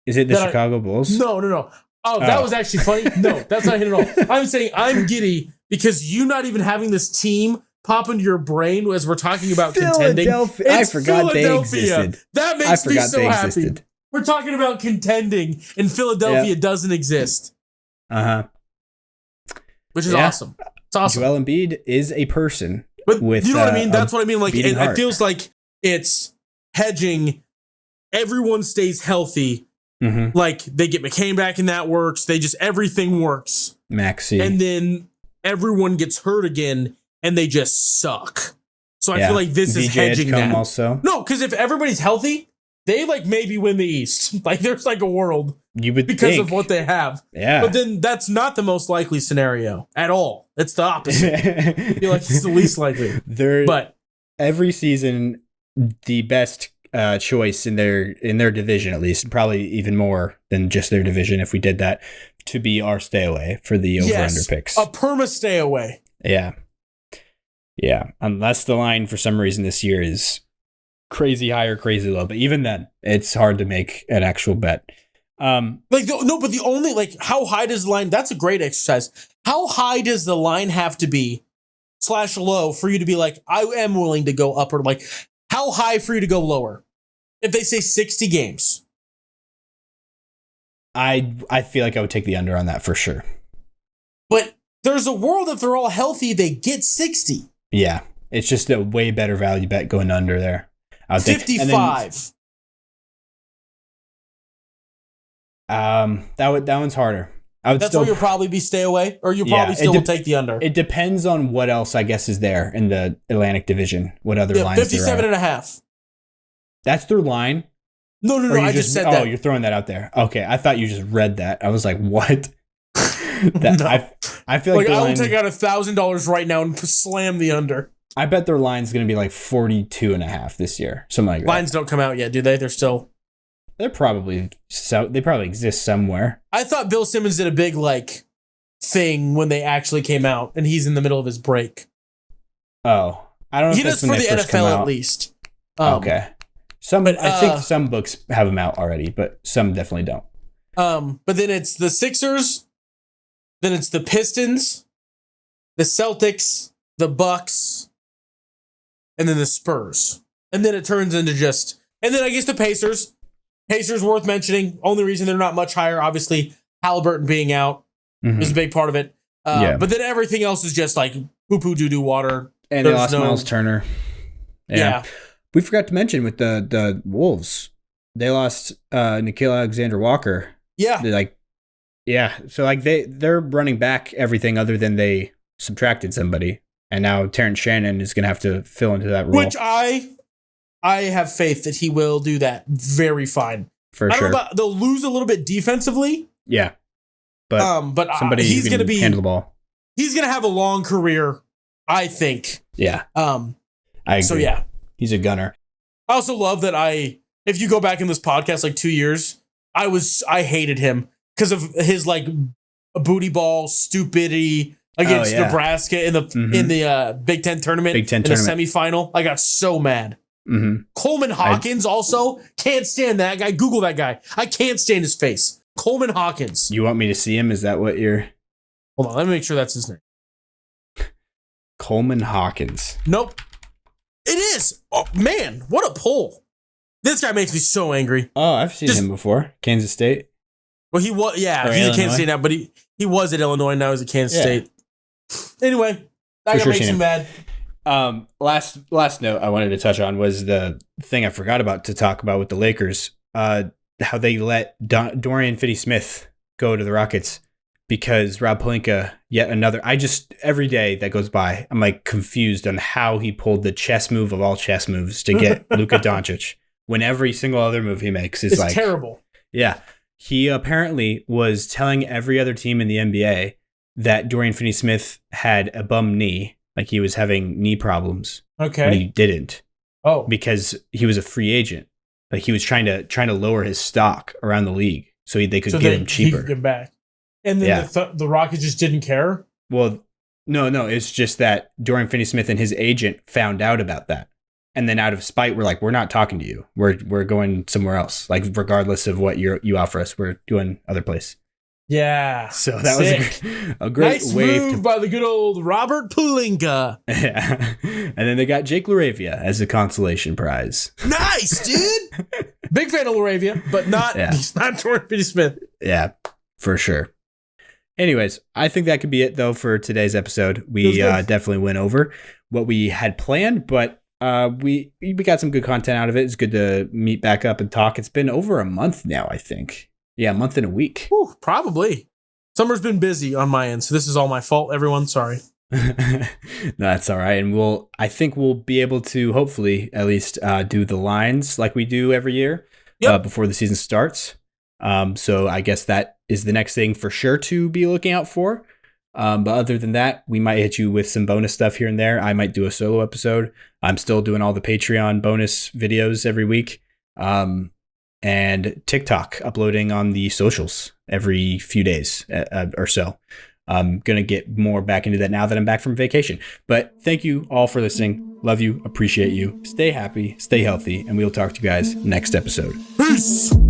Is it the Chicago Bulls? No. Oh, that was actually funny. No, that's not a hint at all. I'm saying I'm giddy because you not even having this team pop into your brain as we're talking about contending. I forgot they existed. That makes me so happy. We're talking about contending, and Philadelphia doesn't exist. Which is awesome. It's awesome. Joel Embiid is a person. But you know what I mean? That's what I mean. Like it feels like it's hedging. Everyone stays healthy. Mm-hmm. Like they get McCain back and that works. Everything works. Maxey. And then everyone gets hurt again. And they just suck. So I feel like this is hedging that. Also. No, because if everybody's healthy, they like maybe win the East. Like there's like a world you would because of what they have. Yeah. But then that's not the most likely scenario at all. It's the opposite. I feel like it's the least likely. But every season, the best choice in their division, at least, probably even more than just their division, if we did that, to be our stay away for the over-under picks. A perma stay away. Yeah. Yeah, unless the line for some reason this year is crazy high or crazy low. But even then, it's hard to make an actual bet. But the only, how high does the line, that's a great exercise. How high does the line have to be /low for you to be like, I am willing to go up, or like, how high for you to go lower? If they say 60 games. I feel like I would take the under on that for sure. But there's a world if they're all healthy, they get 60. Yeah, it's just a way better value bet going under there. I would 55. That one's harder. That's where you'll probably be stay away, or you probably still will take the under. It depends on what else I guess is there in the Atlantic Division. What other lines? 57.5. That's their line. No. I just said that. Oh, you're throwing that out there. Okay, I thought you just read that. I was like, what? I feel like I will take out $1,000 right now and slam the under. I bet their line's going to be like 42.5 this year, something like that. Lines don't come out yet, do they? They probably exist somewhere. I thought Bill Simmons did a big thing when they actually came out, and he's in the middle of his break. Oh, I don't know. He does for the NFL at least. Okay, I think some books have them out already, but some definitely don't. But then it's the Sixers, then it's the Pistons, the Celtics, the Bucks, and then the Spurs. And then it turns into and then I guess the Pacers. Pacers worth mentioning. Only reason they're not much higher, obviously, Halliburton being out is a big part of it. But then everything else is just like poo-poo doo-doo water. And they lost Miles Turner. Yeah. We forgot to mention with the Wolves, they lost Nickeil Alexander-Walker. Yeah. So they're running back everything other than they subtracted somebody. And now Terrence Shannon is going to have to fill into that role. Which I have faith that he will do that very fine. For sure. They'll lose a little bit defensively. Yeah. But somebody he's going to handle the ball. He's going to have a long career, I think. Yeah. I agree. So, yeah. He's a gunner. I also love that if you go back in this podcast like 2 years, I hated him because of his like booty ball stupidity against Nebraska in the Big Ten tournament, in the semifinal. I got so mad. Mm-hmm. Coleman Hawkins also can't stand that guy. Google that guy. I can't stand his face. Coleman Hawkins. You want me to see him? Is that what you're... Hold on. Let me make sure that's his name. Coleman Hawkins. Nope. It is. Oh, man. What a pull. This guy makes me so angry. Oh, I've seen him before. Kansas State. Well, he was... Yeah, he's at Kansas State now, but he was at Illinois. Now he's at Kansas State. Anyway, that guy makes me mad. Last note I wanted to touch on was the thing I forgot about to talk about with the Lakers. How they let Dorian Finney-Smith go to the Rockets because Rob Pelinka, yet another. Every day that goes by, I'm like confused on how he pulled the chess move of all chess moves to get Luka Doncic when every single other move he makes is like terrible. Yeah. He apparently was telling every other team in the NBA that Dorian Finney-Smith had a bum knee. Like he was having knee problems. Okay. When he didn't. Oh. Because he was a free agent. Like he was trying to lower his stock around the league so they could get him cheaper. He could get back. And then the Rockets just didn't care? Well, no. It's just that Dorian Finney-Smith and his agent found out about that. And then out of spite, we're like, we're not talking to you. We're going somewhere else. Like regardless of what you offer us, we're going other place. Yeah. So that was a great nice wave move by the good old Robert Pelinka. Yeah. And then they got Jake LaRavia as a consolation prize. Nice, dude. Big fan of LaRavia, but he's not Dorian Finney-Smith. Yeah, for sure. Anyways, I think that could be it though for today's episode. We definitely went over what we had planned, but we got some good content out of it. It's good to meet back up and talk. It's been over a month now, I think. Yeah, a month and a week. Whew, probably. Summer's been busy on my end, so this is all my fault. Everyone, sorry. No, that's all right. And I think we'll be able to hopefully at least do the lines like we do every year before the season starts. So I guess that is the next thing for sure to be looking out for. But other than that, we might hit you with some bonus stuff here and there. I might do a solo episode. I'm still doing all the Patreon bonus videos every week. And TikTok uploading on the socials every few days or so. I'm going to get more back into that now that I'm back from vacation. But thank you all for listening. Love you. Appreciate you. Stay happy. Stay healthy. And we'll talk to you guys next episode. Peace.